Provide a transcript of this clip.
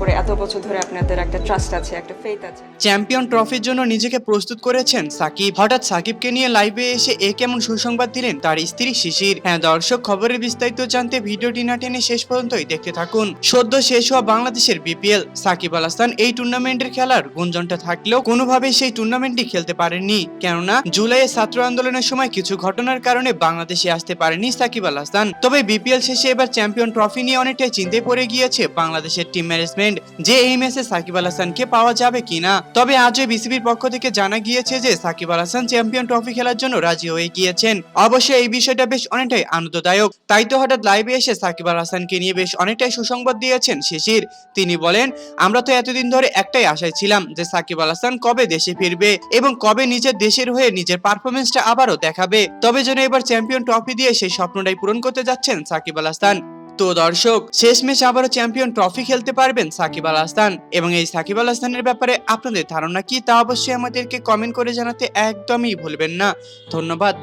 উপরে এত বছর ধরে আপনাদের একটা ট্রাস্ট আছে, একটা ফেথ আছে। চ্যাম্পিয়ন ট্রফির জন্য নিজেকে প্রস্তুত করেছেন সাকিব। হঠাৎ সাকিবকে নিয়ে লাইভে এসে কেমন সুসংবাদ দিলেন তার স্ত্রী শিশির। হ্যাঁ দর্শক, খবরের বিস্তারিত জানতে ভিডিওটি না টেনে শেষ পর্যন্তই দেখতে থাকুন। সদ্য শেষ হওয়া বাংলাদেশের বিপিএল, সাকিব আল হাসান এই টুর্নামেন্টের খেলার গুঞ্জনটা থাকলেও কোনোভাবেই সেই টুর্নামেন্টটি খেলতে পারেননি। কেননা জুলাইয়ে ছাত্র আন্দোলনের সময় কিছু ঘটনার কারণে বাংলাদেশে আসতে পারেনি সাকিব আল হাসান। তবে বিপিএল শেষে এবার চ্যাম্পিয়ন ট্রফি নিয়ে অনেকটাই চিন্তায় পড়ে গিয়েছে বাংলাদেশের টিম ম্যানেজমেন্ট, যে এই ম্যাচে সাকিব আল হাসানকে পাওয়া যাবে কিনা। তবে আজও বিসিবির পক্ষ থেকে জানা গিয়েছে যে সাকিব আল হাসান চ্যাম্পিয়ন ট্রফি খেলার জন্য রাজি হয়ে গিয়েছেন। অবশ্যই এই বিষয়টা বেশ অনেকটাই আনন্দদায়ক। তাই তো হঠাৎ লাইভে এসে সাকিব আল হাসানকে নিয়ে বেশ অনেকটাই সুসংবাদ দিয়েছেন শিশির। তিনি বলেন, আমরা তো এতদিন ধরে একটাই আশায় ছিলাম যে সাকিব আল হাসান কবে দেশে ফিরবে এবং কবে নিজের দেশের হয়ে নিজের পারফরমেন্সটা আবারও দেখাবে। তবে যেন এবার চ্যাম্পিয়ন ট্রফি দিয়ে সেই স্বপ্নটাই পূরণ করতে যাচ্ছেন সাকিব আল হাসান। তো দর্শক, শেষমেশ আবারও চ্যাম্পিয়ন ট্রফি খেলতে পারবেন সাকিব আল হাসান, এবং এই সাকিব আল হাসানের ব্যাপারে আপনাদের ধারণা কি তা অবশ্যই আমাদেরকে কমেন্ট করে জানাতে একদমই ভুলবেন না। ধন্যবাদ।